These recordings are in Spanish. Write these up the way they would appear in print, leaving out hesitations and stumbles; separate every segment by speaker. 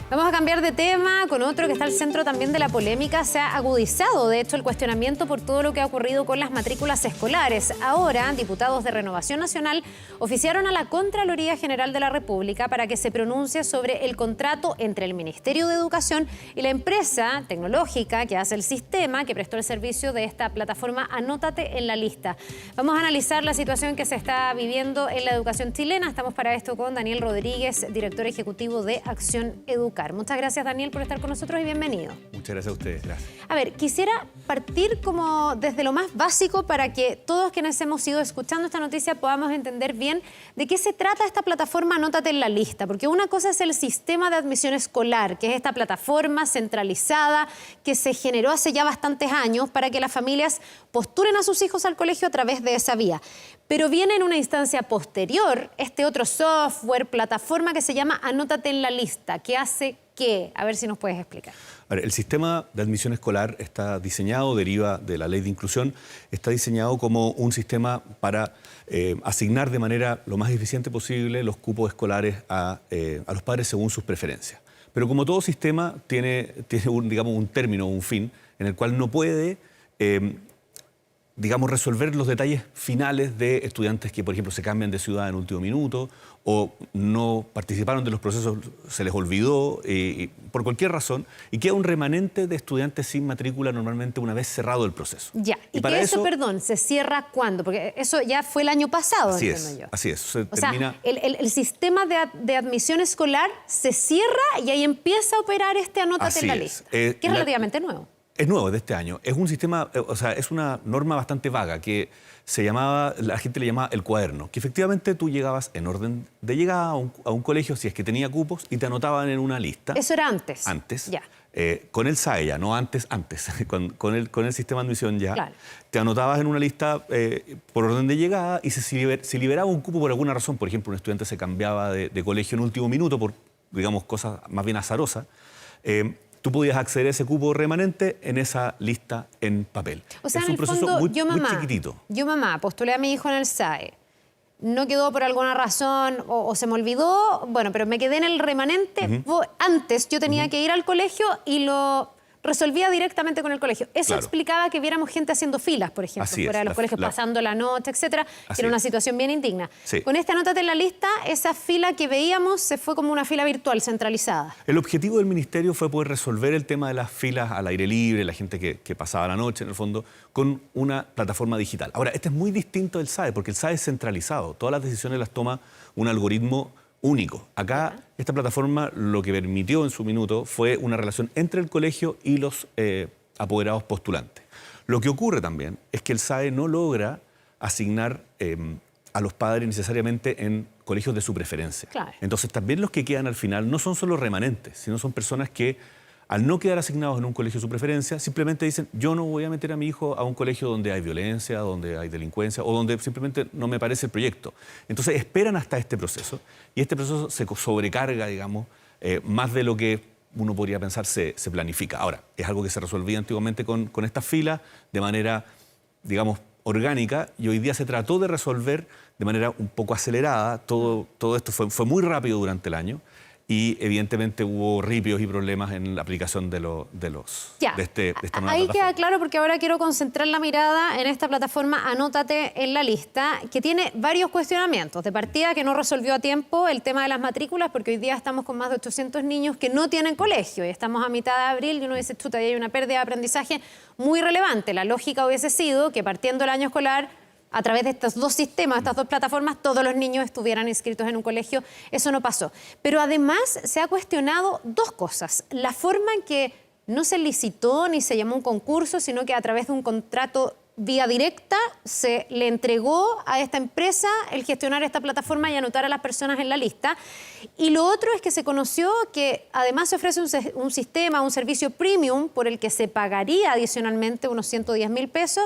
Speaker 1: Vamos a cambiar de tema con otro que está al centro también de la polémica. Se ha agudizado, de hecho, el cuestionamiento por todo lo que ha ocurrido con las matrículas escolares. Ahora, diputados de Renovación Nacional oficiaron a la Contraloría General de la República para que se pronuncie sobre el contrato entre el Ministerio de Educación y la empresa tecnológica que hace el sistema, que prestó el servicio de esta plataforma Anótate en la Lista. Vamos a analizar la situación que se está viviendo en la educación chilena. Estamos para esto con Daniel Rodríguez, director ejecutivo de Acción Educar. Muchas gracias, Daniel, por estar con nosotros y bienvenido.
Speaker 2: Muchas gracias a ustedes. Gracias.
Speaker 1: A ver, quisiera partir como desde lo más básico para que todos quienes hemos ido escuchando esta noticia podamos entender bien de qué se trata esta plataforma Anótate en la Lista. Porque una cosa es el sistema de admisión escolar, que es esta plataforma centralizada que se generó hace ya bastantes años para que las familias postulen a sus hijos al colegio a través de esa vía. Pero viene en una instancia posterior este otro software, plataforma que se llama Anótate en la Lista. ¿Qué hace qué? A ver si nos puedes explicar.
Speaker 2: A ver, el sistema de admisión escolar está diseñado, deriva de la Ley de Inclusión, está diseñado como un sistema para asignar de manera lo más eficiente posible los cupos escolares a los padres según sus preferencias. Pero como todo sistema tiene un término, un fin, en el cual no puede resolver los detalles finales de estudiantes que, por ejemplo, se cambian de ciudad en último minuto o no participaron de los procesos, se les olvidó, por cualquier razón, y queda un remanente de estudiantes sin matrícula normalmente una vez cerrado el proceso.
Speaker 1: Ya, y para que eso, perdón, ¿se cierra cuándo? Porque eso ya fue el año pasado, entiendo yo.
Speaker 2: Así es.
Speaker 1: O sea, el sistema de admisión escolar se cierra y ahí empieza a operar este Anótate en la Lista, que es relativamente nuevo.
Speaker 2: Es nuevo, de este año. Es un sistema, es una norma bastante vaga que la gente le llamaba el cuaderno, que efectivamente tú llegabas en orden de llegada a un colegio, si es que tenía cupos, y te anotaban en una lista.
Speaker 1: Eso era antes.
Speaker 2: Antes.
Speaker 1: Ya.
Speaker 2: Con el SAE ya, no antes. con el sistema de admisión ya.
Speaker 1: Claro.
Speaker 2: Te anotabas en una lista por orden de llegada y se liberaba un cupo por alguna razón. Por ejemplo, un estudiante se cambiaba de colegio en último minuto por, cosas más bien azarosas. Tú podías acceder a ese cupo remanente en esa lista en papel.
Speaker 1: O sea,
Speaker 2: es
Speaker 1: en
Speaker 2: un proceso
Speaker 1: fondo,
Speaker 2: muy chiquitito.
Speaker 1: Yo, mamá, postulé a mi hijo en el SAE. No quedó por alguna razón o se me olvidó, bueno, pero me quedé en el remanente. Antes yo tenía que ir al colegio y lo resolvía directamente con el colegio. Eso explicaba que viéramos gente haciendo filas, por ejemplo, fuera de los colegios, pasando la noche, etcétera, que era una situación bien indigna.
Speaker 2: Sí.
Speaker 1: Con esta Anótate en la Lista, esa fila que veíamos se fue como una fila virtual centralizada.
Speaker 2: El objetivo del ministerio fue poder resolver el tema de las filas al aire libre, la gente que pasaba la noche, en el fondo, con una plataforma digital. Ahora, este es muy distinto del SAE, porque el SAE es centralizado. Todas las decisiones las toma un algoritmo único. Acá, esta plataforma lo que permitió en su minuto fue una relación entre el colegio y los apoderados postulantes. Lo que ocurre también es que el SAE no logra asignar a los padres necesariamente en colegios de su preferencia.
Speaker 1: Claro.
Speaker 2: Entonces, también los que quedan al final no son solo remanentes, sino son personas que, al no quedar asignados en un colegio de su preferencia, simplemente dicen, yo no voy a meter a mi hijo a un colegio donde hay violencia, donde hay delincuencia o donde simplemente no me parece el proyecto. Entonces esperan hasta este proceso y este proceso se sobrecarga, más de lo que uno podría pensar se planifica. Ahora, es algo que se resolvía antiguamente con estas filas de manera, orgánica, y hoy día se trató de resolver de manera un poco acelerada. Todo esto fue muy rápido durante el año. Y evidentemente hubo ripios y problemas en la aplicación de esta nueva plataforma.
Speaker 1: Ahí queda claro, porque ahora quiero concentrar la mirada en esta plataforma Anótate en la Lista, que tiene varios cuestionamientos. De partida, que no resolvió a tiempo el tema de las matrículas, porque hoy día estamos con más de 800 niños que no tienen colegio y estamos a mitad de abril y uno dice, chuta, ahí hay una pérdida de aprendizaje muy relevante. La lógica hubiese sido que partiendo el año escolar, a través de estos dos sistemas, estas dos plataformas, todos los niños estuvieran inscritos en un colegio. Eso no pasó. Pero además se ha cuestionado dos cosas. La forma en que no se licitó ni se llamó un concurso, sino que a través de un contrato vía directa se le entregó a esta empresa el gestionar esta plataforma y anotar a las personas en la lista. Y lo otro es que se conoció que además se ofrece un sistema, un servicio premium por el que se pagaría adicionalmente unos 110.000 pesos.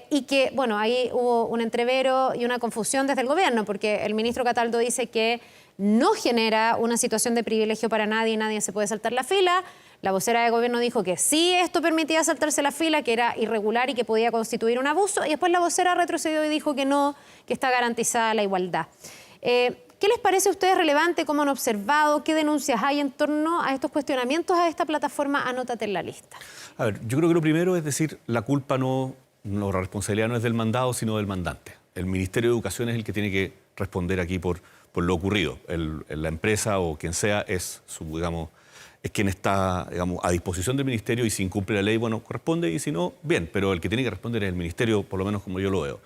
Speaker 1: Y que, bueno, ahí hubo un entrevero y una confusión desde el gobierno, porque el ministro Cataldo dice que no genera una situación de privilegio para nadie y nadie se puede saltar la fila. La vocera de gobierno dijo que sí, esto permitía saltarse la fila, que era irregular y que podía constituir un abuso. Y después la vocera retrocedió y dijo que no, que está garantizada la igualdad. ¿Qué ¿Qué les parece a ustedes relevante? ¿Cómo han observado? ¿Qué denuncias hay en torno a estos cuestionamientos a esta plataforma Anótate en la Lista?
Speaker 2: A ver, yo creo que lo primero es decir, la culpa la responsabilidad no es del mandado, sino del mandante. El Ministerio de Educación es el que tiene que responder aquí por lo ocurrido. La empresa o quien sea es quien está, digamos, a disposición del ministerio, y si incumple la ley, bueno, corresponde, y si no, bien, pero el que tiene que responder es el ministerio, por lo menos como yo lo veo.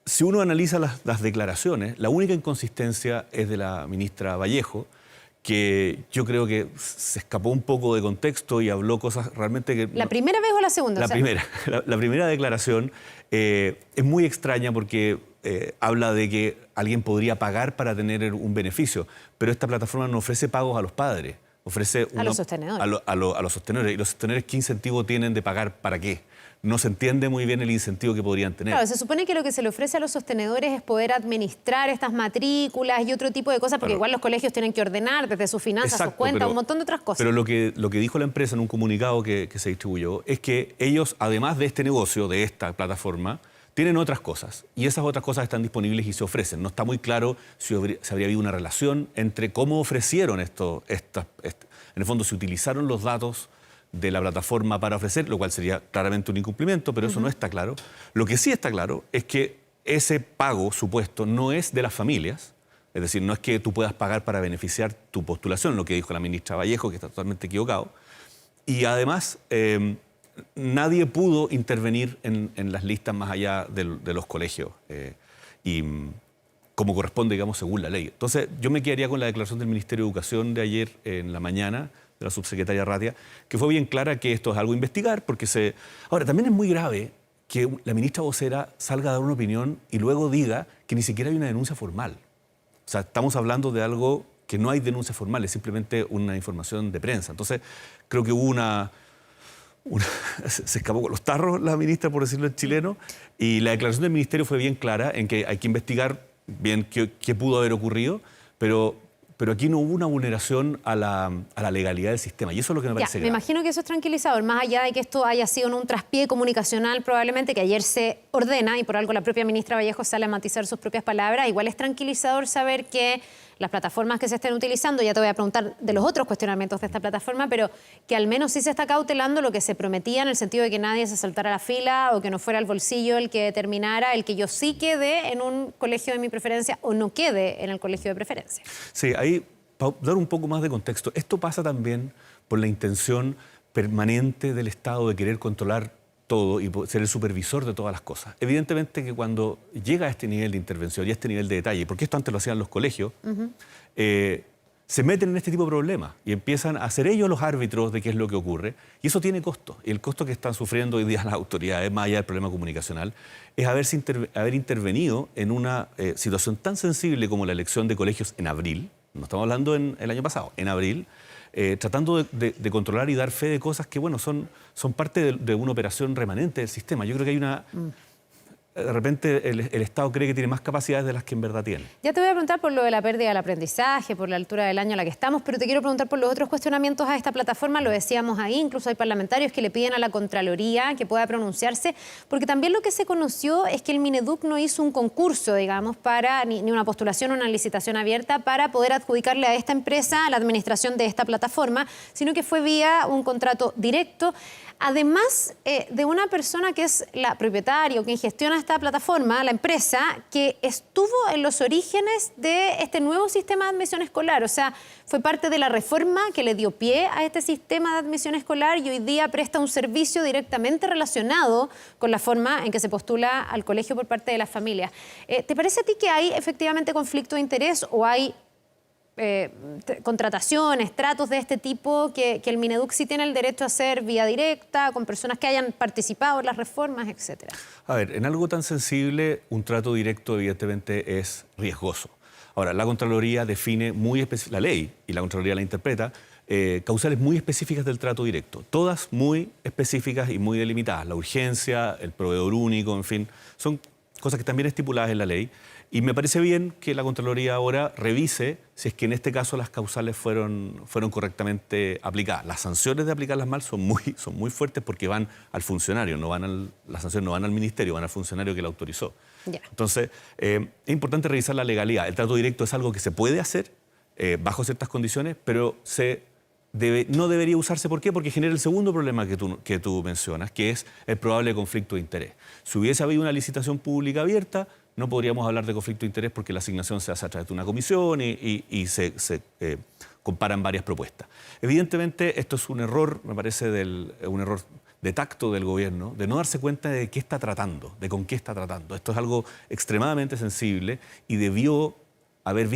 Speaker 2: Si uno analiza las declaraciones, la única inconsistencia es de la ministra Vallejo, que yo creo que se escapó un poco de contexto y habló cosas realmente que...
Speaker 1: ¿La primera vez o la segunda?
Speaker 2: La primera. La primera declaración es muy extraña porque habla de que alguien podría pagar para tener un beneficio, pero esta plataforma no ofrece pagos a los padres, ofrece...
Speaker 1: A los sostenedores.
Speaker 2: A los sostenedores. ¿Y los sostenedores qué incentivo tienen de pagar para qué? No se entiende muy bien el incentivo que podrían tener.
Speaker 1: Claro, se supone que lo que se le ofrece a los sostenedores es poder administrar estas matrículas y otro tipo de cosas, porque igual los colegios tienen que ordenar desde sus finanzas, sus cuentas, un montón de otras cosas.
Speaker 2: Pero lo que dijo la empresa en un comunicado que se distribuyó es que ellos, además de este negocio, de esta plataforma, tienen otras cosas. Y esas otras cosas están disponibles y se ofrecen. No está muy claro si habría habido una relación entre cómo ofrecieron en el fondo, si utilizaron los datos de la plataforma para ofrecer, lo cual sería claramente un incumplimiento, pero eso no está claro. Lo que sí está claro es que ese pago supuesto no es de las familias, es decir, no es que tú puedas pagar para beneficiar tu postulación, lo que dijo la ministra Vallejo, que está totalmente equivocado. Y además, nadie pudo intervenir en las listas más allá de los colegios, y como corresponde, digamos, según la ley. Entonces, yo me quedaría con la declaración del Ministerio de Educación de ayer en la mañana, de la subsecretaria Ratia, que fue bien clara que esto es algo a investigar, porque Ahora, también es muy grave que la ministra vocera salga a dar una opinión y luego diga que ni siquiera hay una denuncia formal. O sea, estamos hablando de algo que no hay denuncia formal, es simplemente una información de prensa. Entonces, creo que hubo se escapó con los tarros la ministra, por decirlo en chileno, y la declaración del ministerio fue bien clara en que hay que investigar bien qué pudo haber ocurrido, pero aquí no hubo una vulneración a la legalidad del sistema, y eso es lo que me parece grave.
Speaker 1: Me imagino que eso es tranquilizador, más allá de que esto haya sido en un traspié comunicacional probablemente, que ayer se ordena y por algo la propia ministra Vallejo sale a matizar sus propias palabras. Igual es tranquilizador saber que las plataformas que se estén utilizando, ya te voy a preguntar de los otros cuestionamientos de esta plataforma, pero que al menos sí se está cautelando lo que se prometía, en el sentido de que nadie se saltara la fila o que no fuera el bolsillo el que determinara el que yo sí quede en un colegio de mi preferencia o no quede en el colegio de preferencia.
Speaker 2: Sí, ahí, para dar un poco más de contexto, esto pasa también por la intención permanente del Estado de querer controlar todo y ser el supervisor de todas las cosas. Evidentemente que cuando llega a este nivel de intervención y a este nivel de detalle, porque esto antes lo hacían los colegios, se meten en este tipo de problemas y empiezan a ser ellos los árbitros de qué es lo que ocurre, y eso tiene costo. Y el costo que están sufriendo hoy día las autoridades, más allá del problema comunicacional, es haber intervenido en una situación tan sensible como la elección de colegios en abril, no estamos hablando el año pasado, en abril, tratando de controlar y dar fe de cosas que, bueno, son parte de una operación remanente del sistema. Yo creo que hay una... De repente el Estado cree que tiene más capacidades de las que en verdad tiene.
Speaker 1: Ya te voy a preguntar por lo de la pérdida del aprendizaje, por la altura del año en la que estamos, pero te quiero preguntar por los otros cuestionamientos a esta plataforma. Lo decíamos ahí, incluso hay parlamentarios que le piden a la Contraloría que pueda pronunciarse, porque también lo que se conoció es que el Mineduc no hizo un concurso, digamos, ni una postulación o una licitación abierta para poder adjudicarle a esta empresa la administración de esta plataforma, sino que fue vía un contrato directo. Además de una persona que es la propietaria o quien gestiona esta plataforma, la empresa, que estuvo en los orígenes de este nuevo sistema de admisión escolar. O sea, fue parte de la reforma que le dio pie a este sistema de admisión escolar y hoy día presta un servicio directamente relacionado con la forma en que se postula al colegio por parte de las familias. ¿Te parece a ti que hay efectivamente conflicto de interés o hay contrataciones, tratos de este tipo que el Mineduc sí tiene el derecho a hacer vía directa, con personas que hayan participado en las reformas, etcétera?
Speaker 2: A ver, en algo tan sensible, un trato directo evidentemente es riesgoso. Ahora, la Contraloría define la ley, y la Contraloría la interpreta, causales muy específicas del trato directo, todas muy específicas y muy delimitadas. La urgencia, el proveedor único, en fin, son cosas que están bien estipuladas en la ley. Y me parece bien que la Contraloría ahora revise si es que en este caso las causales fueron correctamente aplicadas. Las sanciones de aplicarlas mal son muy fuertes porque van al funcionario, las sanciones no van al ministerio, van al funcionario que la autorizó.
Speaker 1: Ya.
Speaker 2: Entonces, es importante revisar la legalidad. El trato directo es algo que se puede hacer bajo ciertas condiciones, pero no debería usarse. ¿Por qué? Porque genera el segundo problema que tú mencionas, que es el probable conflicto de interés. Si hubiese habido una licitación pública abierta, no podríamos hablar de conflicto de interés porque la asignación se hace a través de una comisión y se comparan varias propuestas. Evidentemente, esto es un error, me parece, un error de tacto del gobierno, de no darse cuenta de qué está tratando, de con qué está tratando. Esto es algo extremadamente sensible y debió haber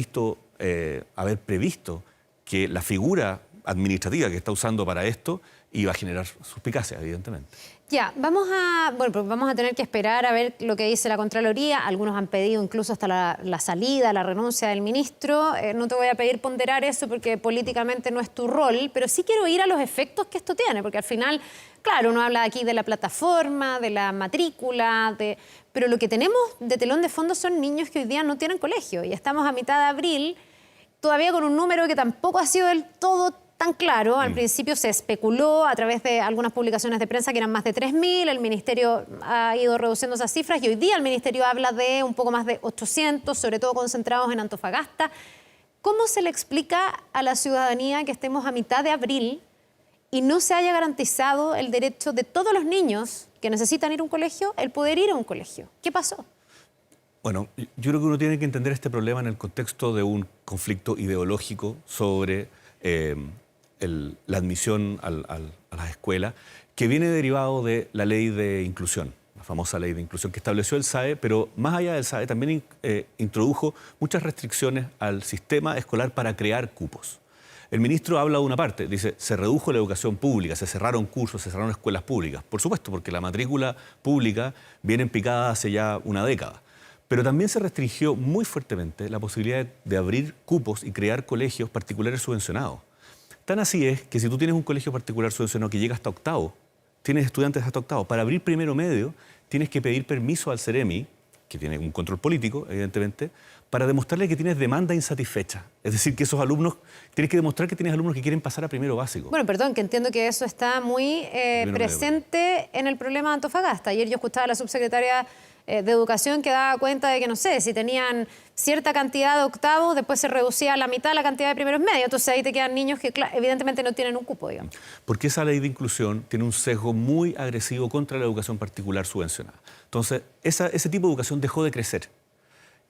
Speaker 2: previsto que la figura administrativa que está usando para esto iba a generar suspicacia, evidentemente.
Speaker 1: Ya, vamos a tener que esperar a ver lo que dice la Contraloría. Algunos han pedido incluso hasta la salida, la renuncia del ministro. No te voy a pedir ponderar eso porque políticamente no es tu rol, pero sí quiero ir a los efectos que esto tiene, porque al final, claro, uno habla aquí de la plataforma, de la matrícula, pero lo que tenemos de telón de fondo son niños que hoy día no tienen colegio y estamos a mitad de abril, todavía con un número que tampoco ha sido del todo tan claro. Al principio se especuló a través de algunas publicaciones de prensa que eran más de 3.000, el Ministerio ha ido reduciendo esas cifras y hoy día el Ministerio habla de un poco más de 800, sobre todo concentrados en Antofagasta. ¿Cómo se le explica a la ciudadanía que estemos a mitad de abril y no se haya garantizado el derecho de todos los niños que necesitan ir a un colegio, el poder ir a un colegio? ¿Qué pasó?
Speaker 2: Bueno, yo creo que uno tiene que entender este problema en el contexto de un conflicto ideológico sobre la admisión a las escuelas, que viene derivado de la ley de inclusión, la famosa ley de inclusión que estableció el SAE, pero más allá del SAE también introdujo muchas restricciones al sistema escolar para crear cupos. El ministro habla de una parte, dice, se redujo la educación pública, se cerraron cursos, se cerraron escuelas públicas. Por supuesto, porque la matrícula pública viene en picada hace ya una década. Pero también se restringió muy fuertemente la posibilidad de abrir cupos y crear colegios particulares subvencionados. Tan así es que si tú tienes un colegio particular subvencionado que llega hasta octavo, tienes estudiantes hasta octavo, para abrir primero medio tienes que pedir permiso al Ceremi, que tiene un control político, evidentemente, para demostrarle que tienes demanda insatisfecha. Es decir, que esos alumnos, tienes que demostrar que tienes alumnos que quieren pasar a primero básico.
Speaker 1: Bueno, perdón, que entiendo que eso está muy presente en el problema de Antofagasta. Ayer yo escuchaba a la subsecretaria de Educación que daba cuenta de que, no sé, si tenían cierta cantidad de octavos, después se reducía a la mitad la cantidad de primeros medios. Entonces ahí te quedan niños que evidentemente no tienen un cupo, digamos.
Speaker 2: Porque esa ley de inclusión tiene un sesgo muy agresivo contra la educación particular subvencionada. Entonces, ese tipo de educación dejó de crecer.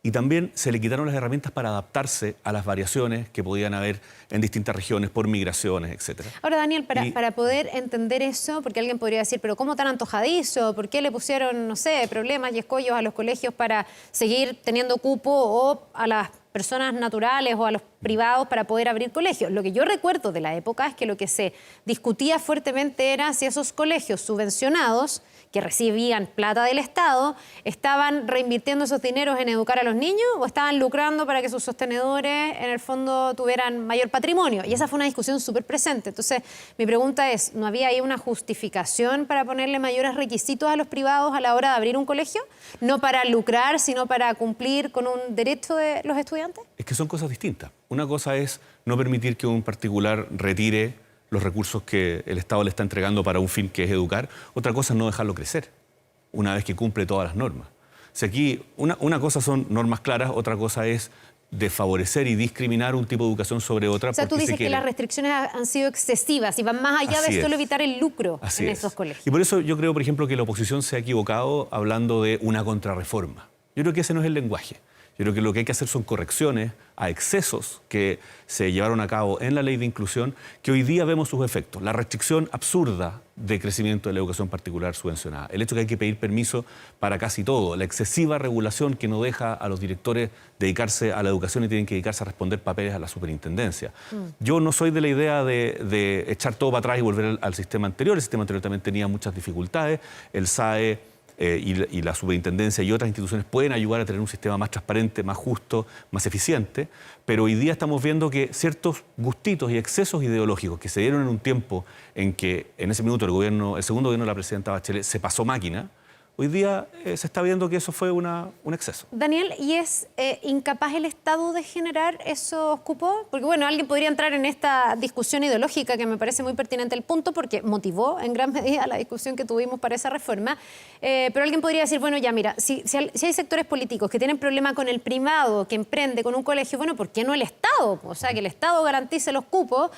Speaker 2: Y también se le quitaron las herramientas para adaptarse a las variaciones que podían haber en distintas regiones por migraciones, etc.
Speaker 1: Ahora, Daniel, para poder entender eso, porque alguien podría decir, pero ¿cómo tan antojadizo? ¿Por qué le pusieron, no sé, problemas y escollos a los colegios para seguir teniendo cupo o a las personas naturales o a los privados para poder abrir colegios? Lo que yo recuerdo de la época es que lo que se discutía fuertemente era si esos colegios subvencionados que recibían plata del Estado, estaban reinvirtiendo esos dineros en educar a los niños o estaban lucrando para que sus sostenedores en el fondo tuvieran mayor patrimonio. Y esa fue una discusión súper presente. Entonces, mi pregunta es, ¿no había ahí una justificación para ponerle mayores requisitos a los privados a la hora de abrir un colegio? No para lucrar, sino para cumplir con un derecho de los estudiantes.
Speaker 2: Es que son cosas distintas. Una cosa es no permitir que un particular retire los recursos que el Estado le está entregando para un fin que es educar. Otra cosa es no dejarlo crecer, una vez que cumple todas las normas. Si aquí una cosa son normas claras, otra cosa es desfavorecer y discriminar un tipo de educación sobre otra.
Speaker 1: O sea, tú dices que las restricciones han sido excesivas y van más allá de solo evitar el lucro en esos colegios.
Speaker 2: Y por eso yo creo, por ejemplo, que la oposición se ha equivocado hablando de una contrarreforma. Yo creo que ese no es el lenguaje. Yo creo que lo que hay que hacer son correcciones a excesos que se llevaron a cabo en la ley de inclusión, que hoy día vemos sus efectos. La restricción absurda de crecimiento de la educación particular subvencionada, el hecho que hay que pedir permiso para casi todo, la excesiva regulación que no deja a los directores dedicarse a la educación y tienen que dedicarse a responder papeles a la superintendencia. Yo no soy de la idea de echar todo para atrás y volver al sistema anterior. El sistema anterior también tenía muchas dificultades. El SAE y la superintendencia y otras instituciones pueden ayudar a tener un sistema más transparente, más justo, más eficiente, pero hoy día estamos viendo que ciertos gustitos y excesos ideológicos que se dieron en un tiempo en que en ese minuto el segundo gobierno de la presidenta Bachelet se pasó máquina, Hoy día se está viendo que eso fue un exceso.
Speaker 1: Daniel, ¿y es incapaz el Estado de generar esos cupos? Porque, bueno, alguien podría entrar en esta discusión ideológica que me parece muy pertinente el punto porque motivó en gran medida la discusión que tuvimos para esa reforma. Pero alguien podría decir, bueno, ya mira, si hay sectores políticos que tienen problema con el privado, que emprende con un colegio, bueno, ¿por qué no el Estado? O sea, que el Estado garantice los cupos.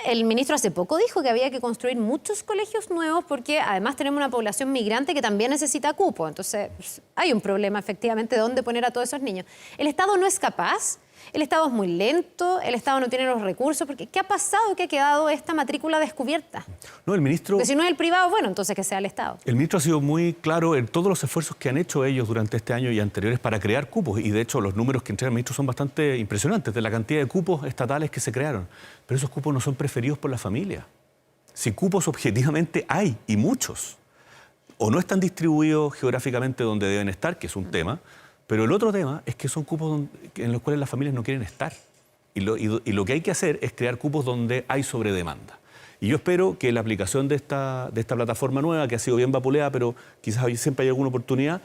Speaker 1: El ministro hace poco dijo que había que construir muchos colegios nuevos porque además tenemos una población migrante que también necesita cupo. Entonces hay un problema efectivamente de dónde poner a todos esos niños. El Estado no es capaz, el Estado es muy lento, el Estado no tiene los recursos. Porque ¿qué ha pasado que ha quedado esta matrícula descubierta?
Speaker 2: No, el ministro...
Speaker 1: Porque si no es el privado, bueno, entonces que sea el Estado.
Speaker 2: El ministro ha sido muy claro en todos los esfuerzos que han hecho ellos durante este año y anteriores para crear cupos. Y de hecho los números que entrega el ministro son bastante impresionantes de la cantidad de cupos estatales que se crearon. Pero esos cupos no son preferidos por la familia. Si cupos objetivamente hay, y muchos, o no están distribuidos geográficamente donde deben estar, que es un tema, pero el otro tema es que son cupos en los cuales las familias no quieren estar. Y lo que hay que hacer es crear cupos donde hay sobredemanda. Y yo espero que la aplicación de esta plataforma nueva, que ha sido bien vapuleada, pero quizás siempre hay alguna oportunidad,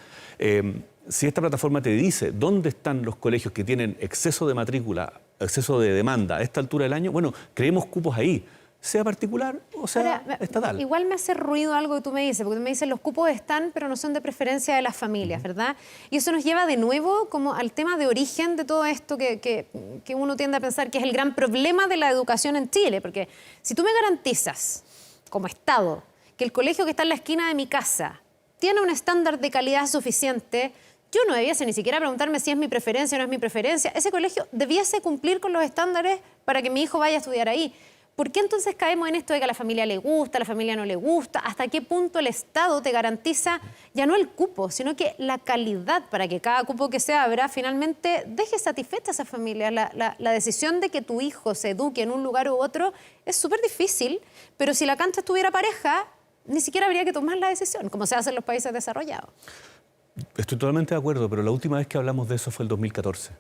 Speaker 2: si esta plataforma te dice dónde están los colegios que tienen exceso de matrícula, exceso de demanda a esta altura del año, bueno, creemos cupos ahí, sea particular o sea estatal.
Speaker 1: Igual me hace ruido algo que tú me dices, porque tú me dices los cupos están, pero no son de preferencia de las familias, ¿verdad? Y eso nos lleva de nuevo como al tema de origen de todo esto que uno tiende a pensar que es el gran problema de la educación en Chile, porque si tú me garantizas, como Estado, que el colegio que está en la esquina de mi casa tiene un estándar de calidad suficiente, yo no debiese ni siquiera preguntarme si es mi preferencia o no es mi preferencia. Ese colegio debiese cumplir con los estándares para que mi hijo vaya a estudiar ahí. ¿Por qué entonces caemos en esto de que a la familia le gusta, a la familia no le gusta? ¿Hasta qué punto el Estado te garantiza ya no el cupo, sino que la calidad para que cada cupo que se abra finalmente deje satisfecha a esa familia? La decisión de que tu hijo se eduque en un lugar u otro es súper difícil, pero si la cancha estuviera pareja, ni siquiera habría que tomar la decisión, como se hace en los países desarrollados.
Speaker 2: Estoy totalmente de acuerdo, pero la última vez que hablamos de eso fue el 2014.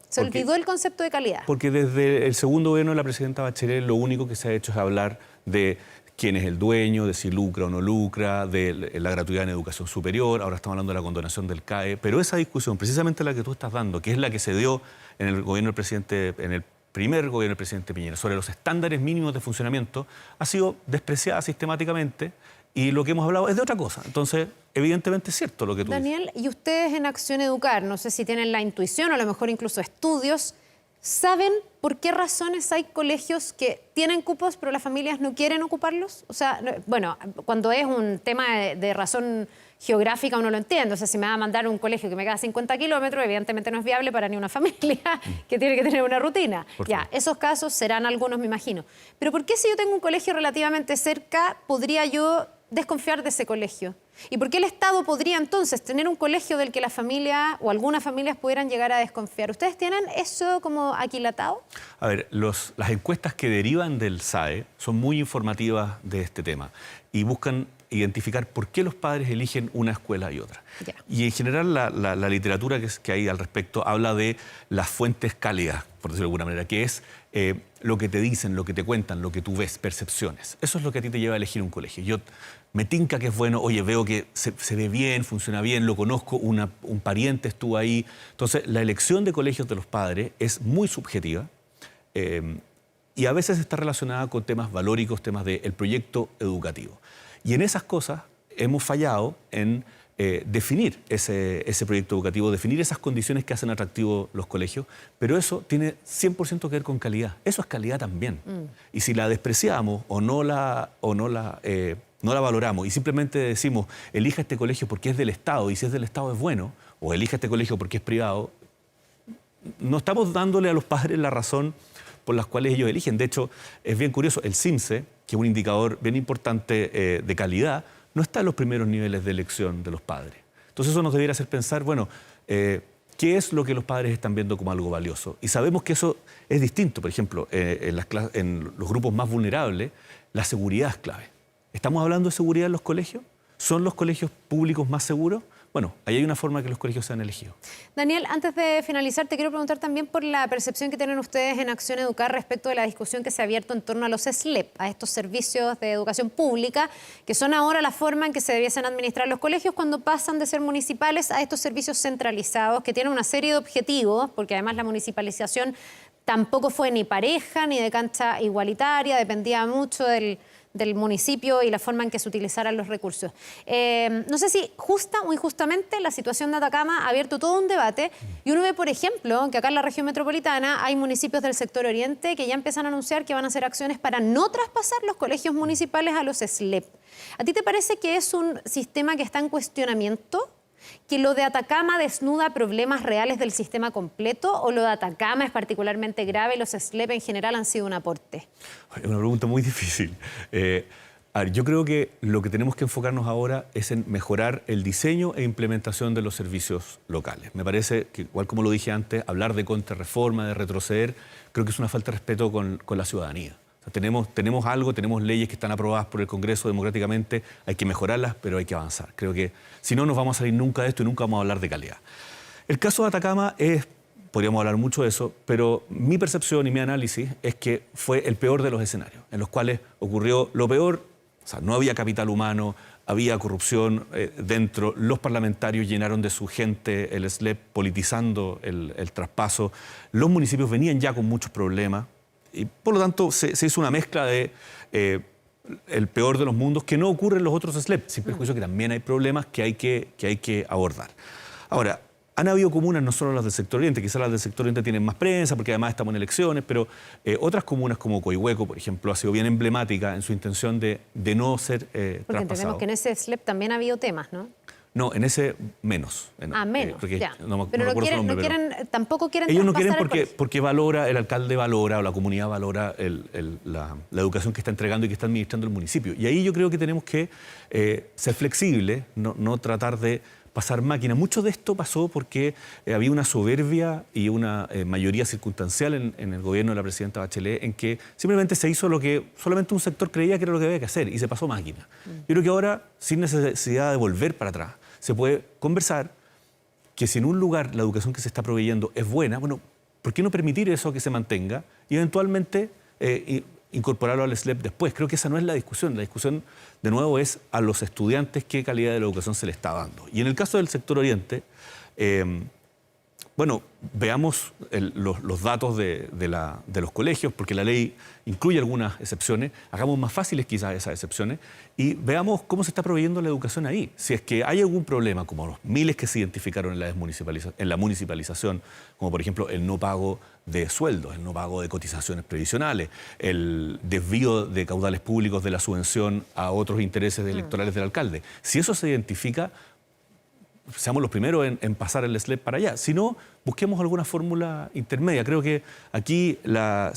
Speaker 1: Se olvidó el concepto de calidad.
Speaker 2: Porque desde el segundo gobierno de la presidenta Bachelet lo único que se ha hecho es hablar de quién es el dueño, de si lucra o no lucra, de la gratuidad en educación superior, ahora estamos hablando de la condonación del CAE, pero esa discusión, precisamente la que tú estás dando, que es la que se dio en el gobierno del presidente, en el primer gobierno del presidente Piñera, sobre los estándares mínimos de funcionamiento, ha sido despreciada sistemáticamente y lo que hemos hablado es de otra cosa. Entonces, evidentemente es cierto lo que tú dices.
Speaker 1: Daniel, y ustedes en Acción Educar, no sé si tienen la intuición o a lo mejor incluso estudios, ¿saben por qué razones hay colegios que tienen cupos pero las familias no quieren ocuparlos? O sea, bueno, cuando es un tema de razón geográfica uno lo entiende. O sea, si me va a mandar a un colegio que me queda a 50 kilómetros, evidentemente no es viable para ni una familia que tiene que tener una rutina. Ya, esos casos serán algunos, me imagino. Pero ¿por qué si yo tengo un colegio relativamente cerca, podría yo desconfiar de ese colegio? ¿Y por qué el Estado podría entonces tener un colegio del que la familia o algunas familias pudieran llegar a desconfiar? ¿Ustedes tienen eso como aquilatado?
Speaker 2: A ver, las encuestas que derivan del SAE son muy informativas de este tema y buscan identificar por qué los padres eligen una escuela y otra.
Speaker 1: Ya.
Speaker 2: Y en general la literatura que hay al respecto habla de las fuentes cálidas, por decirlo de alguna manera, que es lo que te dicen, lo que te cuentan, lo que tú ves, percepciones. Eso es lo que a ti te lleva a elegir un colegio. Me tinca que es bueno, oye, veo que se ve bien, funciona bien, lo conozco, un pariente estuvo ahí. Entonces, la elección de colegios de los padres es muy subjetiva y a veces está relacionada con temas valóricos, temas del proyecto educativo. Y en esas cosas hemos fallado en definir ese proyecto educativo, definir esas condiciones que hacen atractivos los colegios, pero eso tiene 100% que ver con calidad. Eso es calidad también. Y si la despreciamos o no la valoramos y simplemente decimos, elija este colegio porque es del Estado y si es del Estado es bueno, o elija este colegio porque es privado, no estamos dándole a los padres la razón por las cuales ellos eligen. De hecho, es bien curioso, el CIMSE, que es un indicador bien importante de calidad, no está en los primeros niveles de elección de los padres. Entonces eso nos debiera hacer pensar, bueno, ¿qué es lo que los padres están viendo como algo valioso? Y sabemos que eso es distinto. Por ejemplo, en los grupos más vulnerables, la seguridad es clave. ¿Estamos hablando de seguridad en los colegios? ¿Son los colegios públicos más seguros? bueno, ahí hay una forma de que los colegios sean elegidos.
Speaker 1: Daniel, antes de finalizar, te quiero preguntar también por la percepción que tienen ustedes en Acción Educar respecto de la discusión que se ha abierto en torno a los SLEP, a estos servicios de educación pública, que son ahora la forma en que se debiesen administrar los colegios cuando pasan de ser municipales a estos servicios centralizados, que tienen una serie de objetivos, porque además la municipalización tampoco fue ni pareja ni de cancha igualitaria, dependía mucho del municipio y la forma en que se utilizaran los recursos. No sé si justa o injustamente la situación de Atacama ha abierto todo un debate y uno ve, por ejemplo, que acá en la región metropolitana hay municipios del sector oriente que ya empiezan a anunciar que van a hacer acciones para no traspasar los colegios municipales a los SLEP. ¿A ti te parece que es un sistema que está en cuestionamiento? ¿Que lo de Atacama desnuda problemas reales del sistema completo o lo de Atacama es particularmente grave y los SLEP en general han sido un aporte?
Speaker 2: Es una pregunta muy difícil. A ver, yo creo que lo que tenemos que enfocarnos ahora es en mejorar el diseño e implementación de los servicios locales. Me parece que, igual como lo dije antes, hablar de contrarreforma, de retroceder, creo que es una falta de respeto con la ciudadanía. Tenemos algo, tenemos leyes que están aprobadas por el Congreso democráticamente, hay que mejorarlas, pero hay que avanzar. Creo que si no, nos vamos a salir nunca de esto y nunca vamos a hablar de calidad. El caso de Atacama podríamos hablar mucho de eso, pero mi percepción y mi análisis es que fue el peor de los escenarios, en los cuales ocurrió lo peor, o sea, no había capital humano, había corrupción dentro, los parlamentarios llenaron de su gente el SLEP, politizando el traspaso, los municipios venían ya con muchos problemas, y por lo tanto se hizo una mezcla de el peor de los mundos que no ocurre en los otros SLEP, sin perjuicio que también hay problemas que hay que abordar. Ahora, han habido comunas, no solo las del sector oriente, quizás las del sector oriente tienen más prensa porque además estamos en elecciones, pero otras comunas como Coihueco, por ejemplo, ha sido bien emblemática en su intención de no ser
Speaker 1: Porque
Speaker 2: traspasado.
Speaker 1: entendemos que en ese SLEP también ha habido temas, ¿no?
Speaker 2: No, en ese menos.
Speaker 1: Menos, ya.
Speaker 2: Pero
Speaker 1: tampoco quieren
Speaker 2: ellos no quieren
Speaker 1: traspasar
Speaker 2: porque valora, el alcalde valora o la comunidad valora la educación que está entregando y que está administrando el municipio. Y ahí yo creo que tenemos que ser flexibles, no tratar de pasar máquina. Mucho de esto pasó porque había una soberbia y una mayoría circunstancial en el gobierno de la presidenta Bachelet en que simplemente se hizo lo que solamente un sector creía que era lo que había que hacer y se pasó máquina. Yo creo que ahora, sin necesidad de volver para atrás, se puede conversar que si en un lugar la educación que se está proveyendo es buena, bueno, ¿por qué no permitir eso que se mantenga y eventualmente incorporarlo al SLEP después? Creo que esa no es la discusión. La discusión, de nuevo, es a los estudiantes qué calidad de la educación se le está dando. Y en el caso del sector oriente, bueno, veamos los datos de los colegios, porque la ley incluye algunas excepciones, hagamos más fáciles quizás esas excepciones y veamos cómo se está proveyendo la educación ahí. Si es que hay algún problema, como los miles que se identificaron en la municipalización, como por ejemplo el no pago de sueldos, el no pago de cotizaciones previsionales, el desvío de caudales públicos de la subvención a otros intereses electorales del alcalde. Si eso se identifica, seamos los primeros en pasar el SLEP para allá. Si no, busquemos alguna fórmula intermedia. Creo que aquí la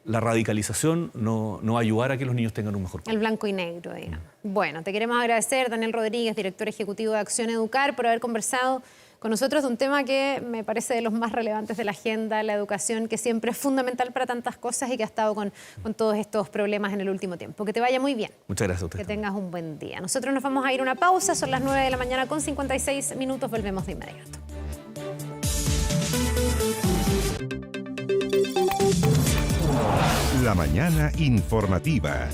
Speaker 2: radicalización no va a ayudar a que los niños tengan un mejor.
Speaker 1: El blanco y negro, digamos. Bueno, te queremos agradecer, Daniel Rodríguez, director ejecutivo de Acción Educar, por haber conversado con nosotros de un tema que me parece de los más relevantes de la agenda, la educación, que siempre es fundamental para tantas cosas y que ha estado con todos estos problemas en el último tiempo. Que te vaya muy bien.
Speaker 2: Muchas gracias a usted.
Speaker 1: Que tengas un buen día. Nosotros nos vamos a ir a una pausa, son las 9 de la mañana con 56 minutos, volvemos de inmediato.
Speaker 3: La mañana informativa.